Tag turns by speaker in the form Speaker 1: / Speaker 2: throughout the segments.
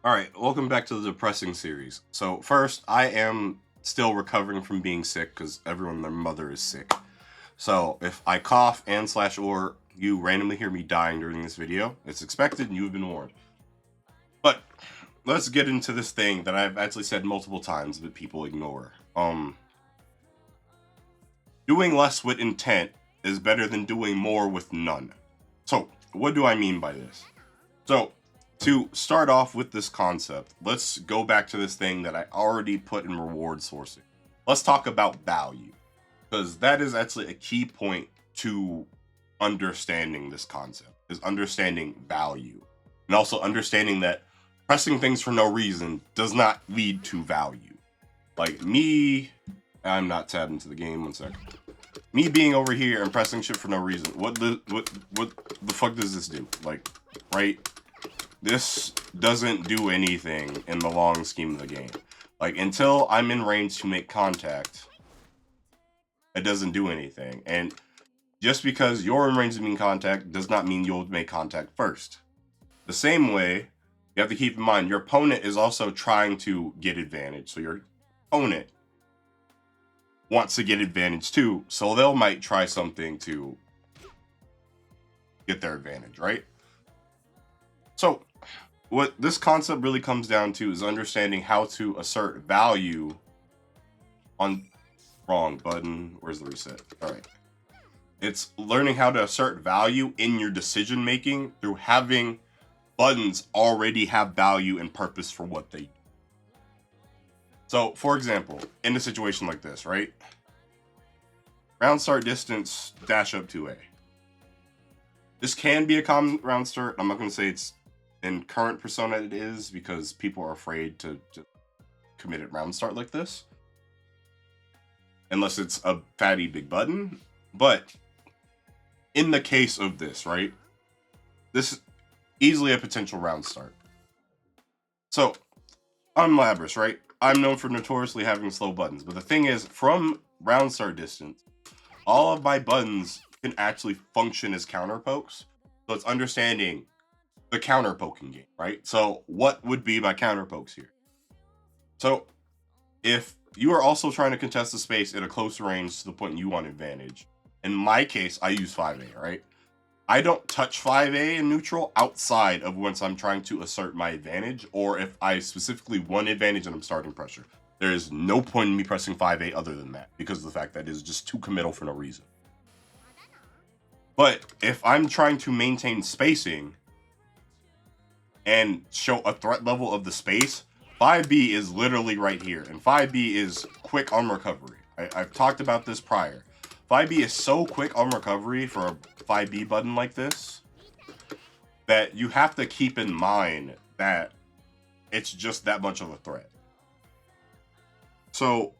Speaker 1: Alright, welcome back to the depressing series. So first, I am still recovering from being sick because everyone and their mother is sick. So if I cough and / or you randomly hear me dying during this video, it's expected and you've been warned. But let's get into this thing that I've actually said multiple times but people ignore. Doing less with intent is better than doing more with none. So what do I mean by this? So to start off with this concept, let's go back to this thing that I already put in reward sourcing. Let's talk about value, because that is actually a key point to understanding this concept, is understanding value, and also understanding that pressing things for no reason does not lead to value. Like me, I'm not tabbed into the game, one sec. Me being over here and pressing shit for no reason, what the fuck does this do? Like, right? This doesn't do anything in the long scheme of the game. Like, until I'm in range to make contact, it doesn't do anything. And just because you're in range to make contact does not mean you'll make contact first. The same way, you have to keep in mind, your opponent is also trying to get advantage. So your opponent wants to get advantage too. So they'll might try something to get their advantage, right? So what this concept really comes down to is understanding how to assert value on wrong button. Where's the reset? All right. It's learning how to assert value in your decision making through having buttons already have value and purpose for what they do. So, for example, in a situation like this, right? Round start distance, dash up 2A. This can be a common round start. I'm not going to say it's in current Persona it is, because people are afraid to commit a round start like this. Unless it's a fatty big button. But in the case of this, right? This is easily a potential round start. So, I'm Labrys, right? I'm known for notoriously having slow buttons. But the thing is, from round start distance, all of my buttons can actually function as counter pokes. So it's understanding the counter poking game, right? So what would be my counter pokes here? So if you are also trying to contest the space at a close range to the point you want advantage, in my case, I use 5A, right? I don't touch 5A in neutral outside of once I'm trying to assert my advantage, or if I specifically want advantage and I'm starting pressure. There is no point in me pressing 5A other than that, because of the fact that it is just too committal for no reason. But if I'm trying to maintain spacing and show a threat level of the space, 5B is literally right here, and 5B is quick on recovery. I've talked about this prior. 5B is so quick on recovery for a 5B button like this that you have to keep in mind that it's just that much of a threat. So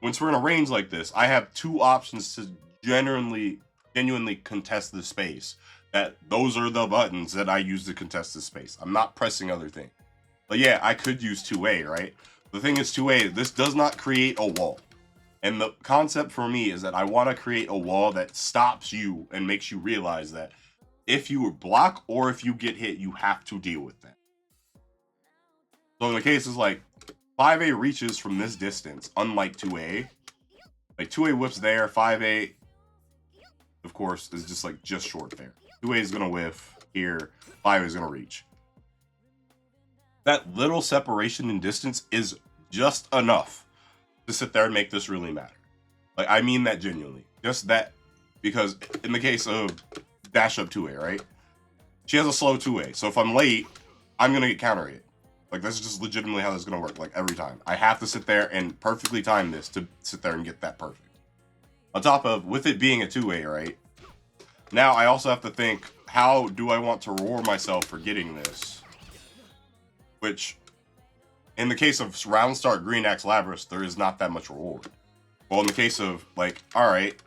Speaker 1: once we're in a range like this, I have two options to genuinely contest the space. That those are the buttons that I use to contest the space. I'm not pressing other things. But yeah, I could use 2A, right? The thing is 2A, this does not create a wall. And the concept for me is that I want to create a wall that stops you and makes you realize that if you block or if you get hit, you have to deal with that. So in the cases like 5A reaches from this distance, unlike 2A. Like 2A whips there, 5A, of course, is just like just short there. 2A is going to whiff here, 5A is going to reach. That little separation in distance is just enough to sit there and make this really matter. Like, I mean that genuinely. Just that, because in the case of dash up 2A, right? She has a slow 2A, so if I'm late, I'm going to get counter hit. Like, that's just legitimately how this is going to work, like, every time. I have to sit there and perfectly time this to sit there and get that perfect. On top of, with it being a 2A, right? Now, I also have to think, how do I want to reward myself for getting this? Which, in the case of round start Green Axe Labrys, there is not that much reward. Well, in the case of, like, alright,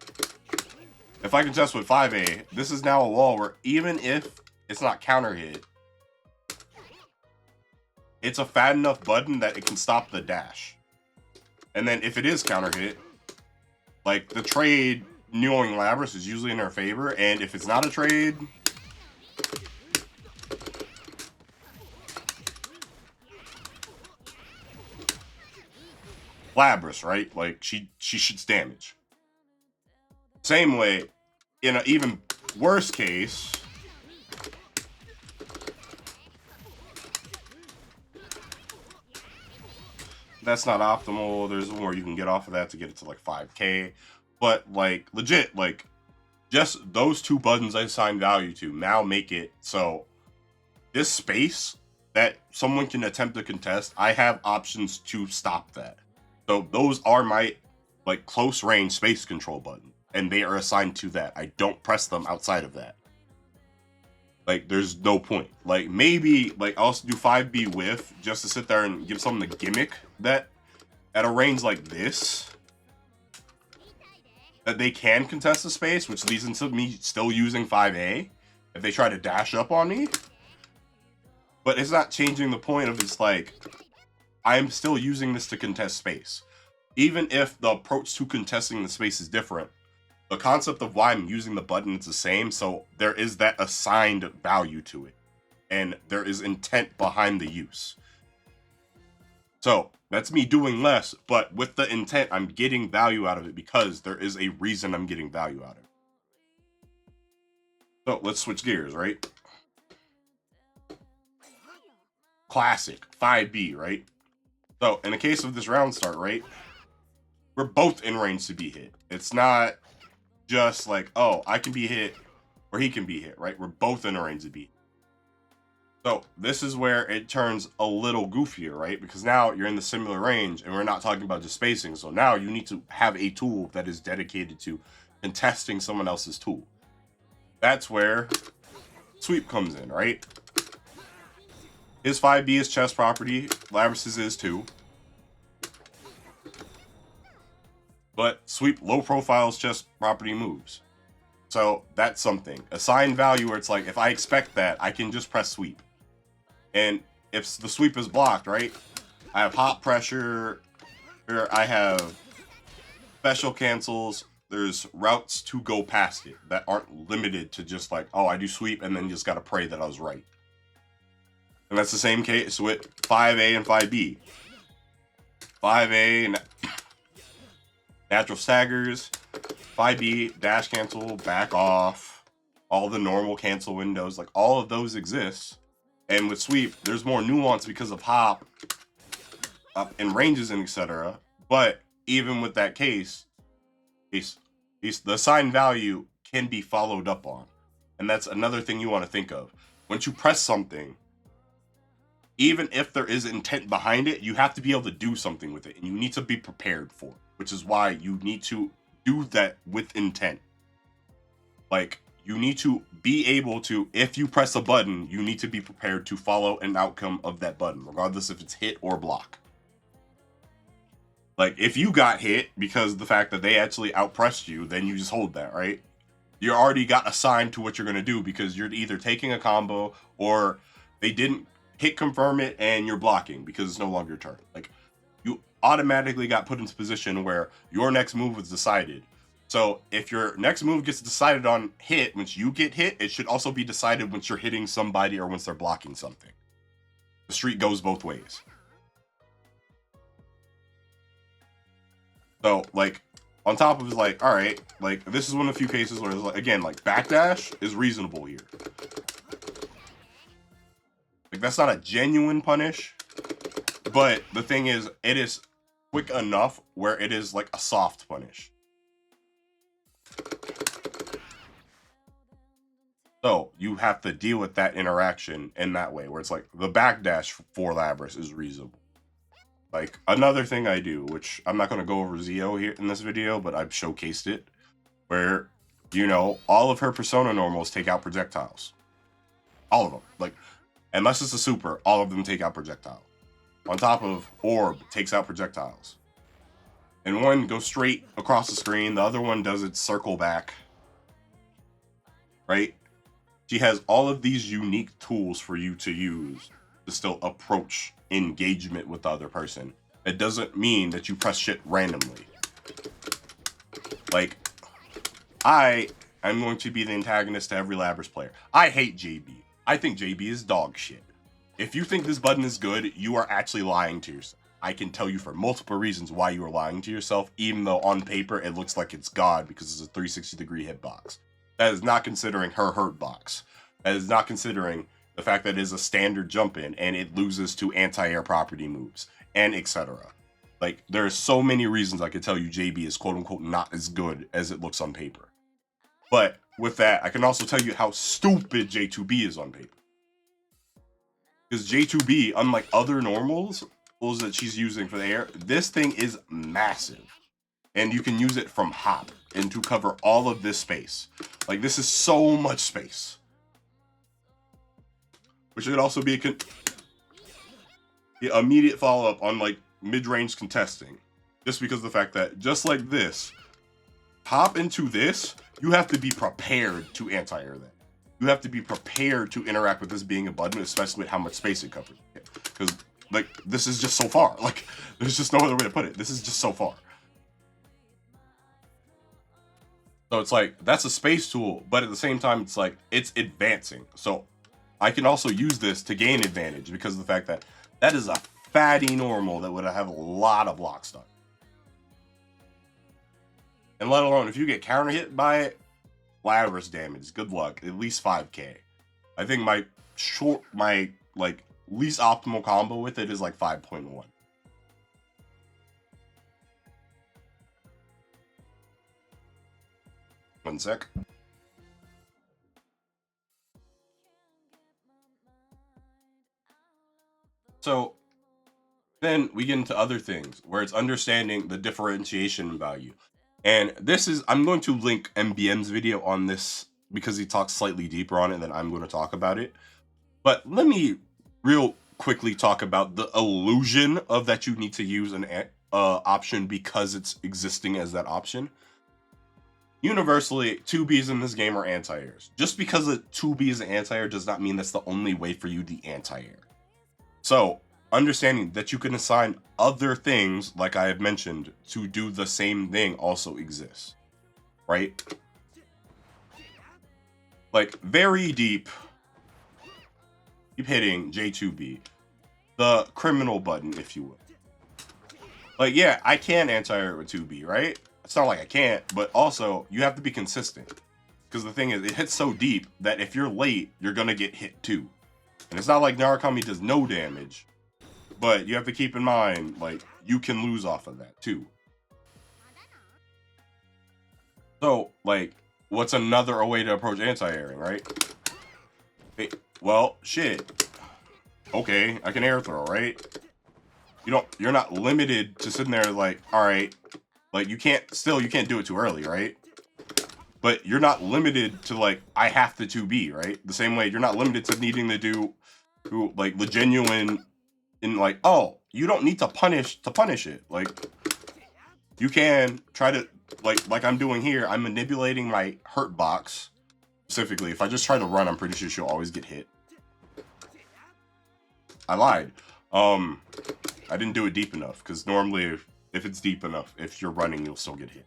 Speaker 1: if I contest with 5A, this is now a wall where even if it's not counter hit, it's a fat enough button that it can stop the dash. And then if it is counter hit, like, the trade knowing Labrys is usually in her favor, and if it's not a trade, Labrys, right? Like she shoots damage. Same way, in an even worse case, that's not optimal. There's more you can get off of that to get it to like 5k, but like legit, like just those two buttons I assign value to now make it so this space that someone can attempt to contest, I have options to stop that. So those are my like close range space control button, and they are assigned to that. I don't press them outside of that. Like there's no point. Like maybe like I'll also do 5B whiff just to sit there and give someone the gimmick that at a range like this that they can contest the space, which leads into me still using 5A if they try to dash up on me. But it's not changing the point of it's like I'm still using this to contest space. Even if the approach to contesting the space is different, the concept of why I'm using the button is the same, so there is that assigned value to it. And there is intent behind the use. So that's me doing less, but with the intent, I'm getting value out of it because there is a reason I'm getting value out of it. So let's switch gears, right? Classic 5B, right? So in the case of this round start, right? We're both in range to be hit. It's not just like, oh, I can be hit or he can be hit, right? We're both in a range to be hit. So this is where it turns a little goofier, right? Because now you're in the similar range and we're not talking about just spacing. So now you need to have a tool that is dedicated to contesting someone else's tool. That's where sweep comes in, right? His 5B is chess property. Labrys's is too. But sweep low profiles chess property moves. So that's something. Assign value where it's like, if I expect that, I can just press sweep. And if the sweep is blocked, right? I have hot pressure, or I have special cancels. There's routes to go past it that aren't limited to just like, oh, I do sweep and then just got to pray that I was right. And that's the same case with 5A and 5B. 5A, natural staggers. 5B, dash cancel, back off. All the normal cancel windows, like all of those exist. And with sweep, there's more nuance because of hop, up and ranges and etc. But even with that case, the assigned value can be followed up on. And that's another thing you want to think of. Once you press something, even if there is intent behind it, you have to be able to do something with it. And you need to be prepared for it, which is why you need to do that with intent. Like, you need to be able to, if you press a button, you need to be prepared to follow an outcome of that button, regardless if it's hit or block. Like, if you got hit because of the fact that they actually outpressed you, then you just hold that, right? You already got assigned to what you're going to do because you're either taking a combo or they didn't hit confirm it and you're blocking because it's no longer your turn. Like, you automatically got put into position where your next move was decided. So if your next move gets decided on hit, once you get hit, it should also be decided once you're hitting somebody or once they're blocking something. The streak goes both ways. So, like, on top of it, like, all right, like, this is one of the few cases where, like, again, like, backdash is reasonable here. Like, that's not a genuine punish, but the thing is, it is quick enough where it is, like, a soft punish. So, you have to deal with that interaction in that way, where it's like, the backdash for Labrys is reasonable. Like, another thing I do, which I'm not going to go over Zio here in this video, but I've showcased it, where, you know, all of her Persona normals take out projectiles. All of them. Like, unless it's a super, all of them take out projectiles. On top of Orb takes out projectiles. And one goes straight across the screen, the other one does its circle back. Right? She has all of these unique tools for you to use to still approach engagement with the other person. It doesn't mean that you press shit randomly. Like, I'm going to be the antagonist to every Labrys player. I hate JB. I think JB is dog shit. If you think this button is good, you are actually lying to yourself. I can tell you for multiple reasons why you are lying to yourself, even though on paper it looks like it's God because it's a 360-degree hitbox. That is not considering her hurt box. That is not considering the fact that it is a standard jump in and it loses to anti-air property moves and etc. Like, there are so many reasons I could tell you JB is quote unquote not as good as it looks on paper. But with that, I can also tell you how stupid J2B is on paper. Because J2B, unlike other normals that she's using for the air, this thing is massive. And you can use it from hop and to cover all of this space. Like, this is so much space. Which should also be the immediate follow-up on, like, mid-range contesting. Just because of the fact that, just like this, hop into this, you have to be prepared to anti-air that. You have to be prepared to interact with this being a button, especially with how much space it covers. Because, like, this is just so far. Like, there's just no other way to put it. This is just so far. So it's like, that's a space tool, but at the same time, it's like, it's advancing. So I can also use this to gain advantage because of the fact that that is a fatty normal that would have a lot of block stuff. And let alone, if you get counter hit by it, Labrys damage, good luck, at least 5k. I think my least optimal combo with it is like 5.1. One sec. So then we get into other things where it's understanding the differentiation value. And this is, I'm going to link NBM's video on this because he talks slightly deeper on it than I'm going to talk about it. But let me real quickly talk about the illusion of that you need to use an option because it's existing as that option. Universally, 2Bs in this game are anti-airs. Just because a 2B is an anti-air does not mean that's the only way for you to anti-air. So, understanding that you can assign other things, like I have mentioned, to do the same thing also exists. Right? Like, very deep hitting J2B. The criminal button, if you will. Like, yeah, I can anti-air with 2B, right? It's not like I can't, but also, you have to be consistent. Because the thing is, it hits so deep that if you're late, you're going to get hit too. And it's not like Narukami does no damage. But you have to keep in mind, like, you can lose off of that too. So, like, what's another way to approach anti-airing, right? Hey, well, shit. Okay, I can air throw, right? You're not limited to sitting there like, alright, like, you can't do it too early, right? But you're not limited to, like, I have to 2B, right? The same way you're not limited to needing to do, like, the genuine, in, like, oh, you don't need to punish it. Like, you can try to, like I'm doing here, I'm manipulating my hurt box. Specifically, if I just try to run, I'm pretty sure she'll always get hit. I lied. I didn't do it deep enough, because normally, if it's deep enough, if you're running, you'll still get hit.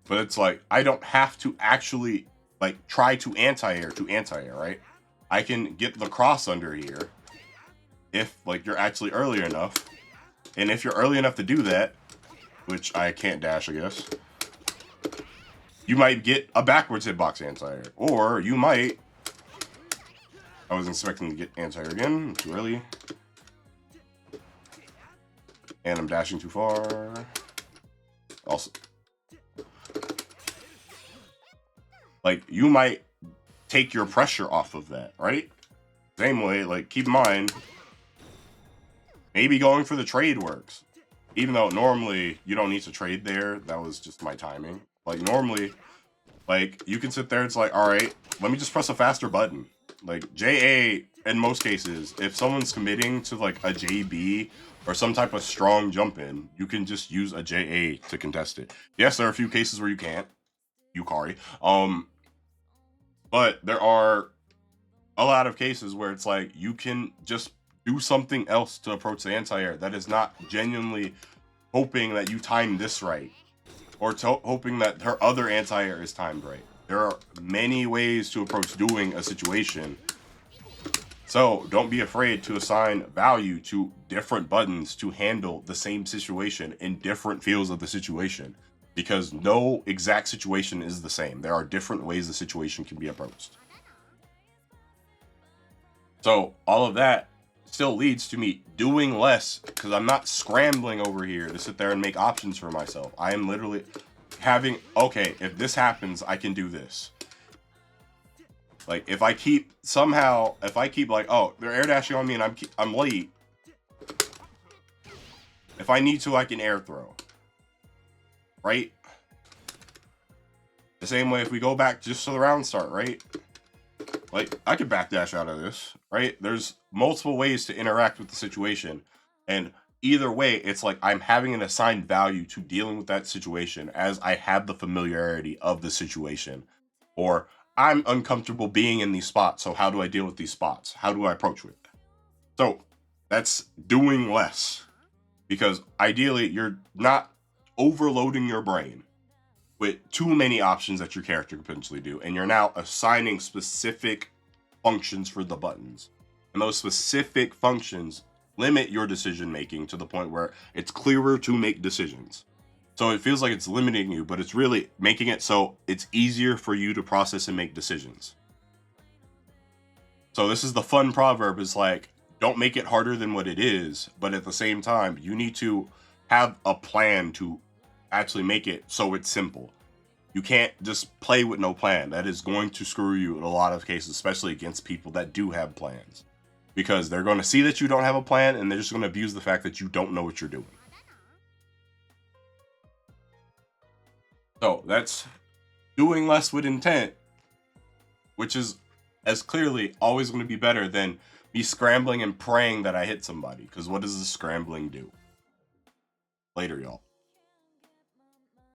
Speaker 1: But it's like, I don't have to actually, like, try to anti-air, right? I can get the cross under here if, like, you're actually early enough. And if you're early enough to do that, which I can't dash, I guess, you might get a backwards hitbox anti-air. Or you might... I wasn't expecting to get anti-air again. Too early. And I'm dashing too far. Also... like, you might take your pressure off of that, right? Same way, like, keep in mind, maybe going for the trade works. Even though normally you don't need to trade there. That was just my timing. Like, normally, like, you can sit there, it's like, alright, let me just press a faster button. Like, JA, in most cases, if someone's committing to, like, a JB or some type of strong jump in, you can just use a JA to contest it. Yes, there are a few cases where you can't. Yukari. But there are a lot of cases where it's like, you can just do something else to approach the anti-air that is not genuinely hoping that you time this right, or hoping that her other anti-air is timed right. There are many ways to approach doing a situation So don't be afraid to assign value to different buttons to handle the same situation in different fields of the situation, because no exact situation is the same. There are different ways the situation can be approached. So all of that still leads to me doing less, because I'm not scrambling over here to sit there and make options for myself. I am literally having, okay, if this happens, I can do this. Like, if I keep like, oh, they're air dashing on me and I'm late. If I need to, I can air throw. Right? The same way if we go back just to the round start, right? Like, I could backdash out of this, right? There's multiple ways to interact with the situation. And either way, it's like I'm having an assigned value to dealing with that situation as I have the familiarity of the situation. Or I'm uncomfortable being in these spots, so how do I deal with these spots? How do I approach it? So that's doing less, because ideally you're not overloading your brain with too many options that your character could potentially do, and you're now assigning specific functions for the buttons, and those specific functions limit your decision making to the point where it's clearer to make decisions. So it feels like it's limiting you, but it's really making it so it's easier for you to process and make decisions. So this is the fun proverb, is like, don't make it harder than what it is, but at the same time, you need to have a plan to actually make it so it's simple. You can't just play with no plan. That is going to screw you in a lot of cases, especially against people that do have plans, because they're going to see that you don't have a plan and they're just going to abuse the fact that you don't know what you're doing. So that's doing less with intent, which is as clearly always going to be better than me scrambling and praying that I hit somebody. Because what does the scrambling do? Later, y'all.